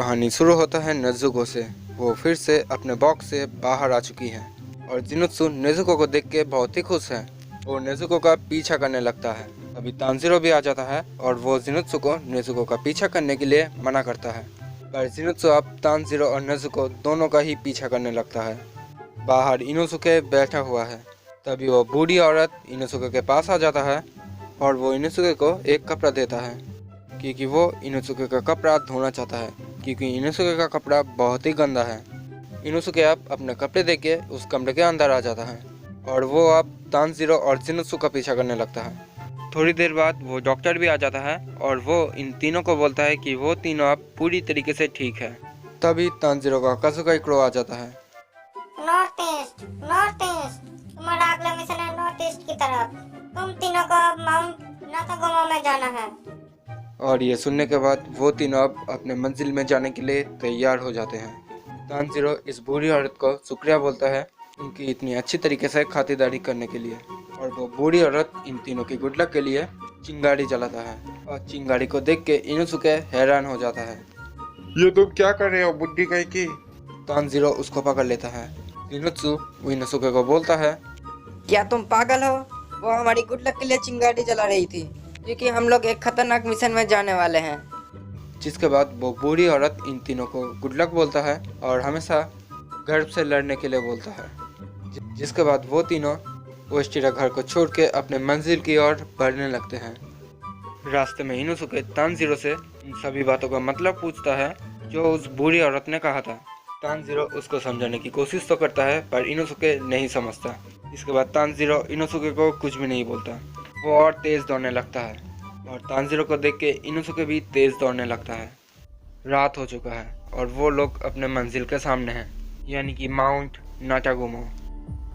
कहानी शुरू होता है नेज़ुको से। वो फिर से अपने बॉक्स से बाहर आ चुकी है और जिनुत्सु नेज़ुको को देख के बहुत ही खुश है। वो नेज़ुको का पीछा करने लगता है। अभी तानजीरो भी आ जाता है और वो जिनुत्सु को नेज़ुको का पीछा करने के लिए मना करता है, पर जिनुत्सु अब तानजीरो और नेज़ुको दोनों का ही पीछा करने लगता है। बाहर इनोसुके बैठा हुआ है। तभी वो बूढ़ी औरत इनोसुके के पास आ जाता है और वो इनोसुके को एक कपड़ा देता है क्योंकि वो इनोसुके का कपड़ा धोना चाहता है, क्योंकि इनोसुके का कपड़ा बहुत ही गंदा है। इनोसुके अब अपने कपड़े देके उस कमरे के अंदर आ जाता है और वो अब तानजीरो और जिनुत्सु का पीछा करने लगता है। थोड़ी देर बाद वो डॉक्टर भी आ जाता है और वो इन तीनों को बोलता है कि वो तीनों अब पूरी तरीके से ठीक है। तभी तानजीरो का काजुका क्रो आ जाता है। नॉर्थ ईस्ट, तुम्हारा अगला मिशन है नॉर्थ ईस्ट की तरफ। तुम तीनों को अब माउंट नाकागोमा में जाना है। और ये सुनने के बाद वो तीनों अब अपने मंजिल में जाने के लिए तैयार हो जाते हैं। तानजीरो इस बूढ़ी औरत को शुक्रिया बोलता है उनकी इतनी अच्छी तरीके से खातिरदारी करने के लिए, और वो बूढ़ी औरत इन तीनों की गुड लक के लिए चिंगारी जलाता है और चिंगारी को देख के इनोसुके हैरान हो जाता है। ये तुम क्या कर रहे हो बुड्ढी कहीं की? तानजीरो उसको पकड़ लेता है। जिनुत्सु इनोसुके को बोलता है, क्या तुम पागल हो? वो हमारी गुड लक के लिए चिंगारी जला रही थी क्योंकि हम लोग एक खतरनाक मिशन में जाने वाले हैं। जिसके बाद वो बूढ़ी औरत इन तीनों को गुड लक बोलता है और हमेशा गर्व से लड़ने के लिए बोलता है। जिसके बाद वो तीनों ओस्टिरा घर को छोड़ के अपने मंजिल की ओर बढ़ने लगते हैं। रास्ते में इनोसुके तानजीरो से इन सभी बातों का मतलब पूछता है जो उस बूढ़ी औरत ने कहा था। तानजीरो उसको समझाने की कोशिश तो करता है पर इनोसुके नहीं समझता। इसके बाद तानजीरो इनोसुके को कुछ भी नहीं बोलता। वो और तेज दौड़ने लगता है और तानजीरो को देख के इनोसुके भी तेज दौड़ने लगता है। रात हो चुका है और वो लोग अपने मंजिल के सामने हैं, यानी कि माउंट नाकागोमा।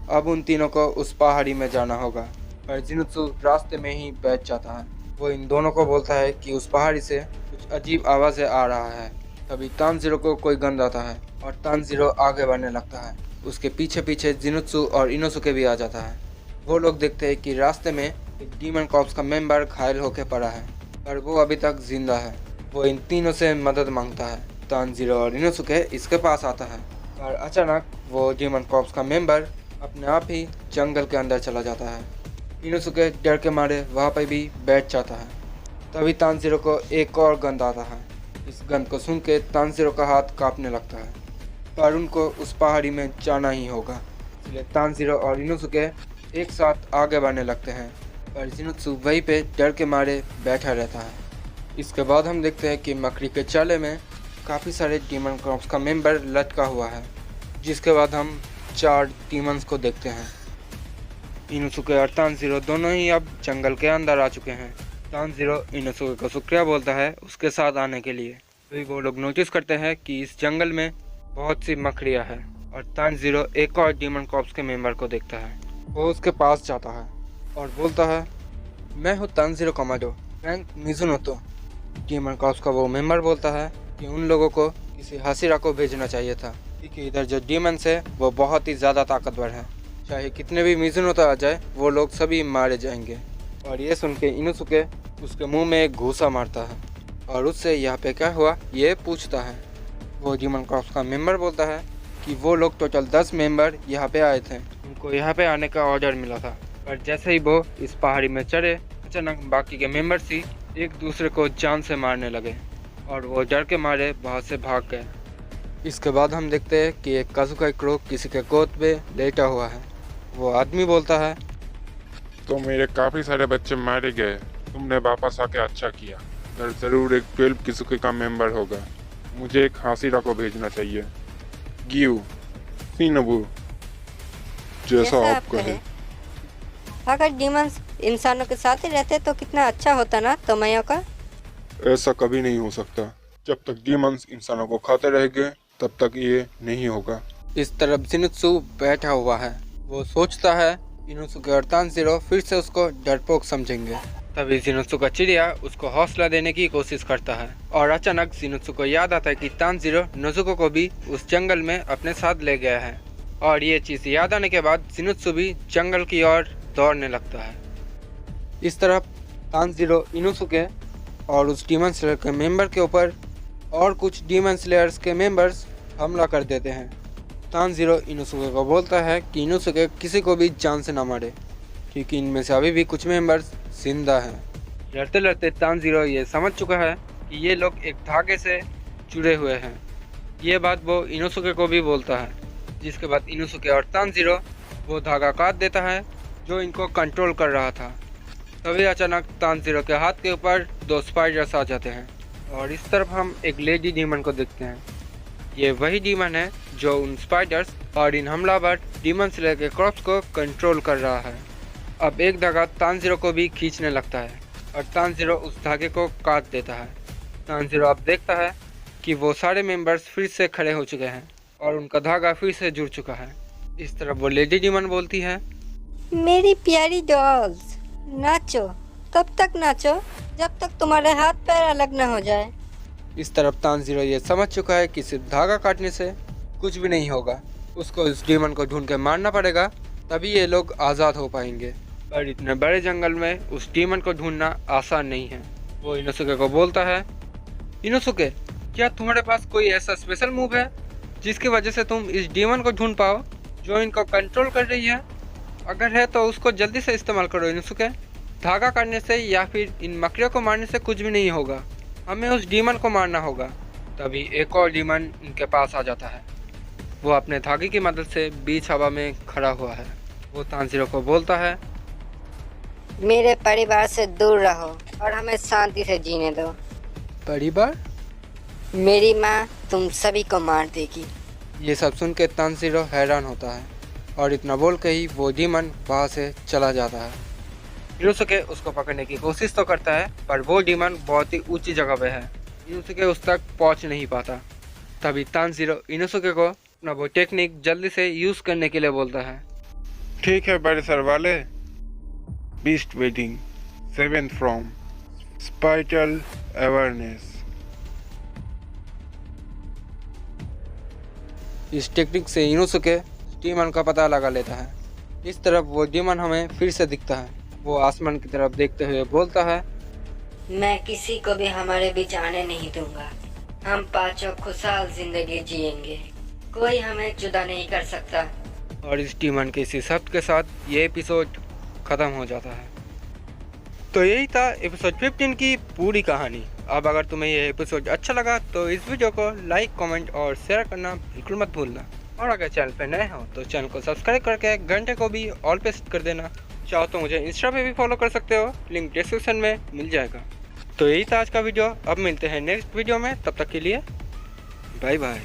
अब उन तीनों को उस पहाड़ी में जाना होगा, पर जिनुत्सु रास्ते में ही बैठ जाता है। वो इन दोनों को बोलता है कि उस पहाड़ी से कुछ अजीब आवाज़ें आ रहा है। तभी तानजीरो को कोई गंध आता है और तानजीरो आगे बढ़ने लगता है। उसके पीछे पीछे जिनुत्सु और इनोसुके भी आ जाता है। वो लोग देखते हैं कि रास्ते में एक डीमन कॉर्प्स का मेंबर घायल होकर पड़ा है, पर वो अभी तक जिंदा है। वो इन तीनों से मदद मांगता है। तानजीरो और इनोसुके इसके पास आता है, पर अचानक वो डीमन कॉर्प्स का मेंबर अपने आप ही जंगल के अंदर चला जाता है। इनोसुके डर के मारे वहाँ पर भी बैठ जाता है। तभी तानजीरो को एक और गंध आता है। इस गंध को सुन के तानजीरो का हाथ कांपने लगता है, पर उनको उस पहाड़ी में जाना ही होगा। इसलिए तानजीरो और इनोसुके एक साथ आगे बढ़ने लगते हैं, पर जिनुत्सु वहीं पे डर के मारे बैठा रहता है। इसके बाद हम देखते हैं कि मकड़ी के चाले में काफ़ी सारे डीमन कॉर्प्स का मेंबर लटका हुआ है। जिसके बाद हम 4 डीमंस को देखते हैं। इनोसुके और तानजीरो दोनों ही अब जंगल के अंदर आ चुके हैं। तानजीरो इनोसुके को शुक्रिया बोलता है उसके साथ आने के लिए। फिर वो लोग नोटिस करते हैं कि इस जंगल में बहुत सी मकड़ियाँ हैं और तानजीरो एक और डीमन कॉर्प्स के मेंबर को देखता है। वो उसके पास जाता है और बोलता है, मैं हूँ तानजीरो कमाडो, फ्रैंक मिज़ुनोतो। डीमन कॉर्प्स का वो मेंबर बोलता है कि उन लोगों को किसी हाशिरा को भेजना चाहिए था, क्योंकि इधर जो डीमंस है वो बहुत ही ज़्यादा ताकतवर है। चाहे कितने भी मिज़ुनोतो आ जाए वो लोग सभी मारे जाएंगे। और ये सुन के इनोसुके उसके मुंह में एक घूसा मारता है और उससे यहाँ पे क्या हुआ ये पूछता है। वो डीमन कॉर्प्स का मेंबर बोलता है कि वो लोग टोटल 10 मेंबर यहाँ पे आए थे। उनको यहाँ पे आने का ऑर्डर मिला था, पर जैसे ही वो इस पहाड़ी में चढ़े अचानक बाकी के मेंबर्स ही एक दूसरे को जान से मारने लगे और वो डर के मारे वहाँ से भाग गए। इसके बाद हम देखते हैं कि एक काजुका क्रो किसी के गोद पे लेटा हुआ है। वो आदमी बोलता है, तो मेरे काफी सारे बच्चे मारे गए, तुमने वापस आके अच्छा किया। इधर जरूर एक 12 किसुके का मेंबर होगा, मुझे एक हाशिरा को भेजना चाहिए। गिव सीनबू जैसा आप कहे। अगर डीमंस इंसानों के साथ ही रहते तो कितना अच्छा होता ना तमया का। ऐसा कभी नहीं हो सकता। जब तक डीमंस इंसानों को खाते रहेंगे तब तक ये नहीं होगा। इस तरफ जिनुत्सु बैठा हुआ है। वो सोचता है इनोसुके और तानजीरो फिर से उसको डरपोक समझेंगे। तभी जिनुत्सु का चिड़िया उसको हौसला देने की कोशिश करता है और अचानक जिनुत्सु को याद आता है कि तानजीरो नेज़ुको को भी उस जंगल में अपने साथ ले गया है। और ये चीज़ याद आने के बाद जिनुत्सु भी जंगल की ओर दौड़ने लगता है। इस तरफ तानजीरो इनोसुके और उस डीमन स्लेयर के मेंबर के ऊपर और कुछ डीमन स्लेयर्स के मेंबर्स हमला कर देते हैं। तानजीरो इनोसुके को बोलता है कि इनोसुके किसी को भी जान से ना मारे, क्योंकि इनमें से अभी भी कुछ मेंबर्स जिंदा हैं। लड़ते लड़ते तानजीरो ये समझ चुका है कि ये लोग एक धागे से जुड़े हुए हैं। ये बात वो इनोसुके को भी बोलता है, जिसके बाद इनोसुके और तानजीरो वो धागा काट देता है जो इनको कंट्रोल कर रहा था। तभी अचानक तानजीरो के हाथ के ऊपर 2 स्पाइडर्स आ जाते हैं और इस तरफ हम एक लेडी डीमन को देखते हैं। ये वही डीमन है जो उन स्पाइडर्स और इन हमलावर डीमन स्लेयर के क्रॉप्स को कंट्रोल कर रहा है। अब एक धागा तानजीरो को भी खींचने लगता है और तानजीरो उस धागे को काट देता है। तानजीरो अब देखता है कि वो सारे मेंबर्स फिर से खड़े हो चुके हैं और उनका धागा फिर से जुड़ चुका है। इस तरफ वो लेडी डीमन बोलती है, मेरी प्यारी डॉल्स, नाचो, तब तक नाचो जब तक तुम्हारे हाथ पैर अलग ना हो जाए। इस तरफ तानजीरो ये समझ चुका है कि सिर्फ धागा काटने से कुछ भी नहीं होगा, उसको इस डीमन को ढूंढ के मारना पड़ेगा, तभी ये लोग आज़ाद हो पाएंगे। पर इतने बड़े जंगल में उस डीमन को ढूंढना आसान नहीं है। वो इनोसुके को बोलता है, इनोसुके, क्या तुम्हारे पास कोई ऐसा स्पेशल मूव है जिसकी वजह से तुम इस डीमन को ढूंढ पाओ जो इनको कंट्रोल कर रही है? अगर है तो उसको जल्दी से इस्तेमाल करो इनोसुके। धागा काटने से या फिर इन मकड़ियों को मारने से कुछ भी नहीं होगा, हमें उस डीमन को मारना होगा। तभी एक और डीमन उनके पास आ जाता है। वो अपने धागे की मदद से बीच हवा में खड़ा हुआ है। वो तानजीरो को बोलता है, मेरे परिवार से दूर रहो और हमें शांति से जीने दो। परिवार? मेरी माँ तुम सभी को मार देगी। ये सब सुन के तानजीरो हैरान होता है और इतना बोल के ही वो डीमन वहाँ से चला जाता है। इनोसुके उसको पकड़ने की कोशिश तो करता है, पर वो डीमन बहुत ही ऊंची जगह पे है। इनोसुके उस तक पहुंच नहीं पाता। तभी तानजीरो इनोसुके को अपना वो टेक्निक जल्दी से यूज़ करने के लिए बोलता है। ठीक है बड़े सर वाले। Beast waiting 7th from spatial awareness. इस टेक्निक से इनोसुके डीमन का पता लगा लेता है। इस तरफ वो डीमन हमें फिर से दिखता है। वो आसमान की तरफ देखते हुए बोलता है, मैं किसी को भी हमारे बीच आने नहीं दूंगा। हम पांचों खुशहाल जिंदगी जिएंगे, कोई हमें जुदा नहीं कर सकता। और इस डीमन के इसी शब्द के साथ ये एपिसोड ख़त्म हो जाता है। तो यही था एपिसोड 15 की पूरी कहानी। अब अगर तुम्हें ये एपिसोड अच्छा लगा तो इस वीडियो को लाइक, कमेंट और शेयर करना बिल्कुल मत भूलना। और अगर चैनल पे नए हो तो चैनल को सब्सक्राइब करके घंटे को भी ऑल पे सेट कर देना। चाहो तो मुझे इंस्टा पे भी फॉलो कर सकते हो, लिंक डिस्क्रिप्शन में मिल जाएगा। तो यही था आज का वीडियो। अब मिलते हैं नेक्स्ट वीडियो में, तब तक के लिए बाय बाय।